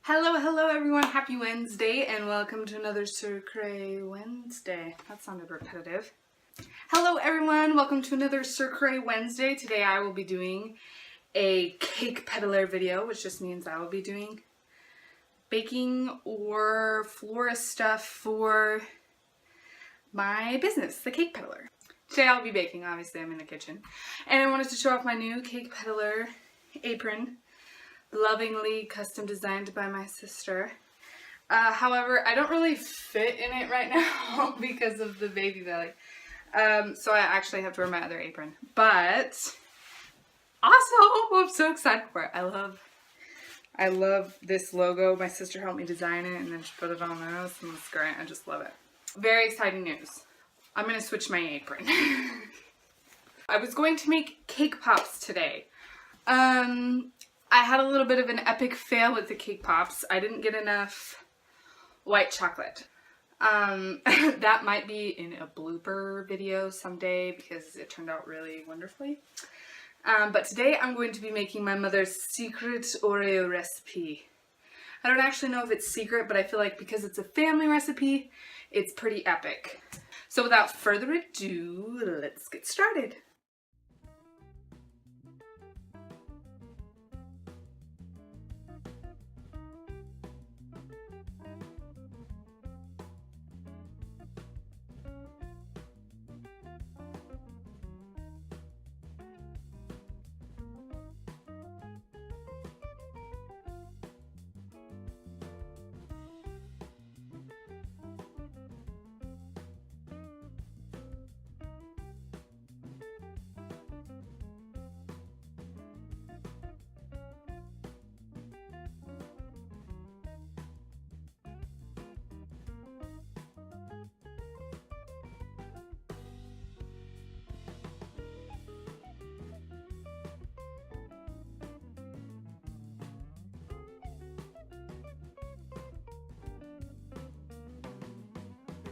Hello everyone, happy Wednesday and welcome to another CirCre Wednesday. That sounded repetitive. Hello everyone, welcome to another CirCre Wednesday. Today I will be doing a Cake Petaler video, which just means I will be doing baking or florist stuff for my business, the Cake Petaler. Today I'll be baking, obviously I'm in the kitchen. And I wanted to show off my new Cake Petaler apron. Lovingly custom designed by my sister. However, I don't really fit in it right now because of the baby belly. So I actually have to wear my other apron. But awesome! I'm so excited for it. I love this logo. My sister helped me design it and then she put it on us and it's great. I just love it. Very exciting news. I'm gonna switch my apron. I was going to make cake pops today. I had a little bit of an epic fail with the cake pops. I didn't get enough white chocolate. That might be in a blooper video someday because it turned out really wonderfully. But today I'm going to be making my mother's secret Oreo recipe. I don't actually know if it's secret, but I feel like because it's a family recipe, it's pretty epic. So without further ado, let's get started.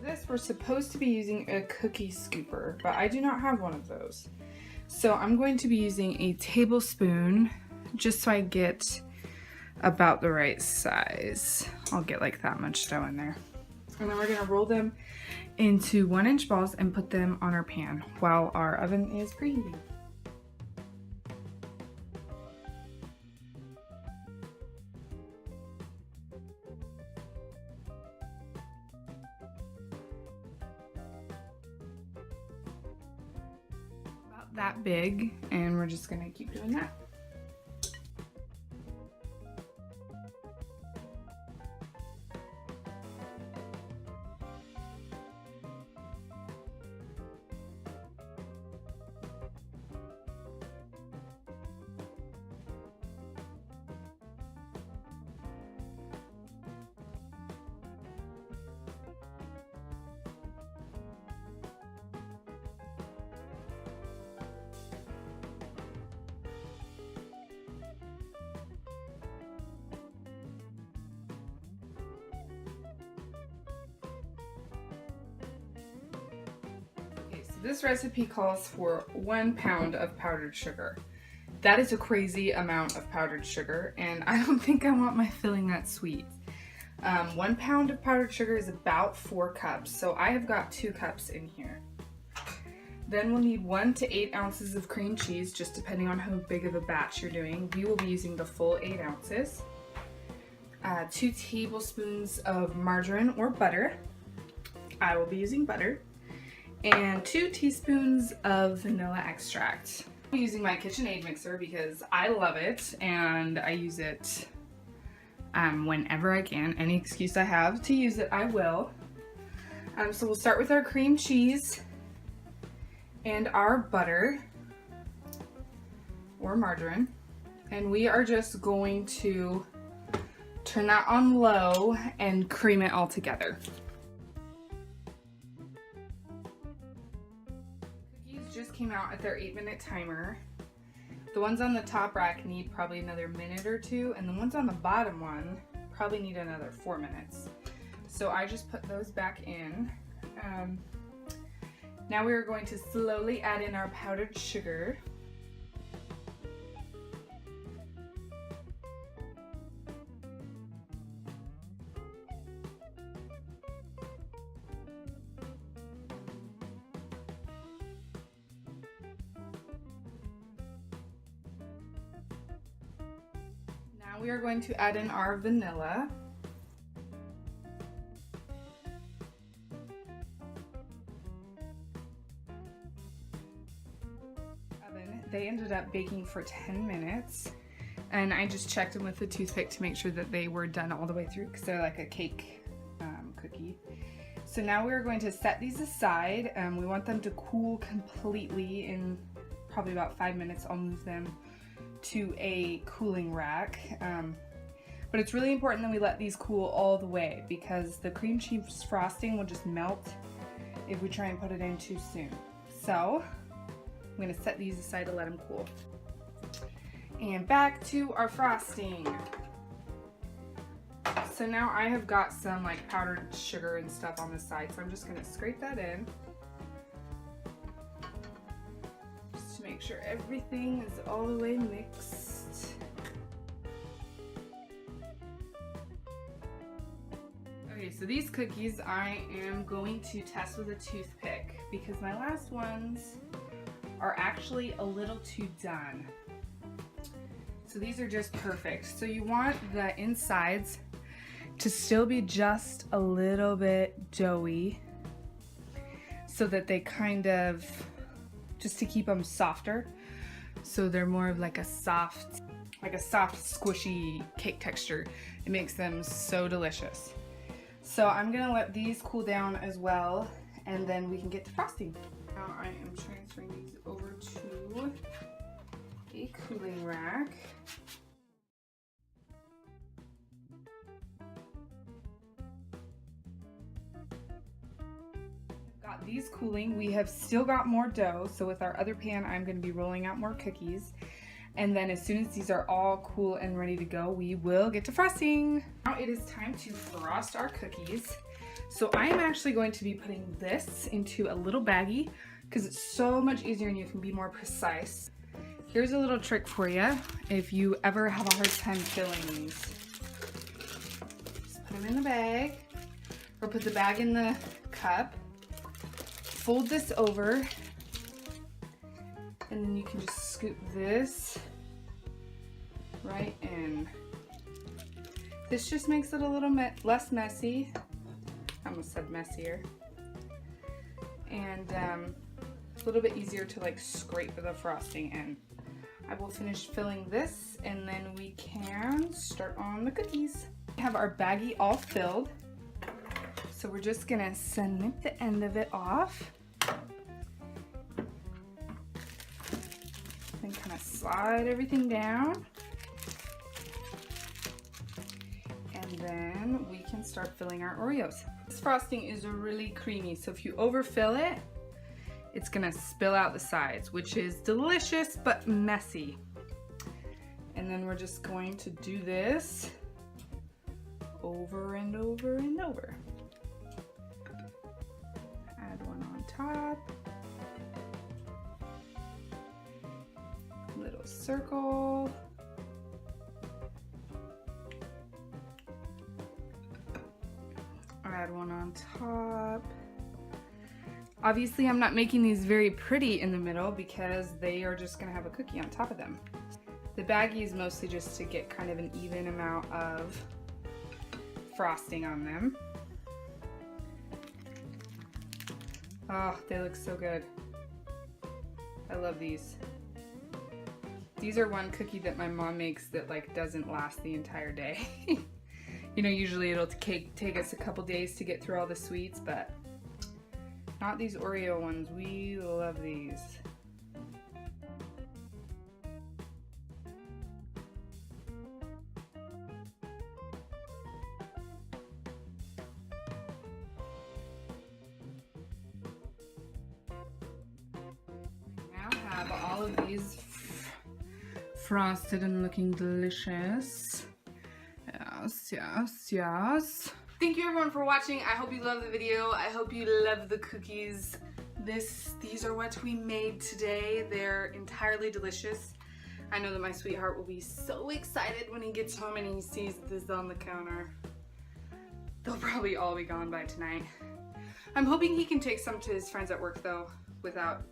This, we're supposed to be using a cookie scooper, but I do not have one of those. So I'm going to be using a tablespoon just so I get about the right size. I'll get like that much dough in there. And then we're gonna roll them into 1-inch balls and put them on our pan while our oven is preheating. That big, and we're just gonna keep doing that. This recipe calls for 1 pound of powdered sugar. That is a crazy amount of powdered sugar, and I don't think I want my filling that sweet. 1 pound of powdered sugar is about 4 cups, so I have got 2 cups in here. Then we'll need 1 to 8 ounces of cream cheese, just depending on how big of a batch you're doing. We will be using the full 8 ounces. 2 tablespoons of margarine or butter. I will be using butter. And 2 teaspoons of vanilla extract. I'm using my KitchenAid mixer because I love it and I use it whenever I can. Any excuse I have to use it, I will. So we'll start with our cream cheese and our butter or margarine. And we are just going to turn that on low and cream it all together. Just came out at their 8-minute timer. The ones on the top rack need probably another minute or 2, and the ones on the bottom one probably need another 4 minutes. So I just put those back in. Now we are going to slowly add in our powdered sugar. Now we are going to add in our vanilla. They ended up baking for 10 minutes, and I just checked them with a toothpick to make sure that they were done all the way through because they're like a cake cookie. So now we're going to set these aside. We want them to cool completely in probably about 5 minutes. I'll move them to a cooling rack. But it's really important that we let these cool all the way because the cream cheese frosting will just melt if we try and put it in too soon. So I'm going to set these aside to let them cool. And back to our frosting. So now I have got some like powdered sugar and stuff on the side, so I'm just going to scrape that in. Just to make sure everything is all the way mixed. Okay, so these cookies I am going to test with a toothpick because my last ones are actually a little too done. So these are just perfect. So you want the insides to still be just a little bit doughy so that they kind of, just to keep them softer, so they're more of like a soft squishy cake texture. It makes them so delicious. So I'm gonna let these cool down as well, and then we can get to frosting. Now I am transferring these over to a cooling rack. Got these cooling. We have still got more dough, so with our other pan I'm going to be rolling out more cookies, and then as soon as these are all cool and ready to go, we will get to frosting. Now it is time to frost our cookies. So I am actually going to be putting this into a little baggie because it's so much easier and you can be more precise. Here's a little trick for you if you ever have a hard time filling these. Just put them in the bag, or put the bag in the cup. Fold this over, and then you can just scoop this right in. This just makes it a little less messy. I almost said messier. And a little bit easier to like scrape the frosting in. I will finish filling this and then we can start on the cookies. We have our baggie all filled. So we're just gonna snip the end of it off. Then kind of slide everything down. And then we can start filling our Oreos. This frosting is really creamy, so if you overfill it, it's gonna spill out the sides, which is delicious but messy. And then we're just going to do this over and over and over. Add one on top. Little circle. Add one on top. Obviously I'm not making these very pretty in the middle because they are just gonna have a cookie on top of them. The baggie is mostly just to get kind of an even amount of frosting on them. Oh, they look so good. I love these. These are one cookie that my mom makes that like doesn't last the entire day. You know, usually it'll take us a couple days to get through all the sweets, but not these Oreo ones. We love these. Now have all of these frosted and looking delicious. Yes, yes, yes. Thank you everyone for watching. I hope you love the video. I hope you love the cookies. These are what we made today. They're entirely delicious. I know that my sweetheart will be so excited when he gets home and he sees this on the counter. They'll probably all be gone by tonight. I'm hoping he can take some to his friends at work though, without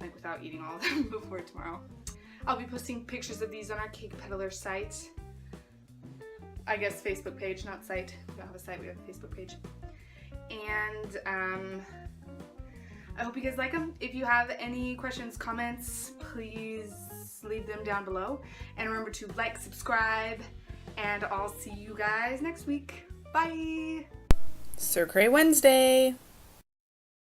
without eating all of them before tomorrow. I'll be posting pictures of these on our Cake Petaler site. I guess Facebook page, not site. We don't have a site, we have a Facebook page. And I hope you guys like them. If you have any questions, comments, please leave them down below. And remember to like, subscribe, and I'll see you guys next week. Bye! CirCre Wednesday!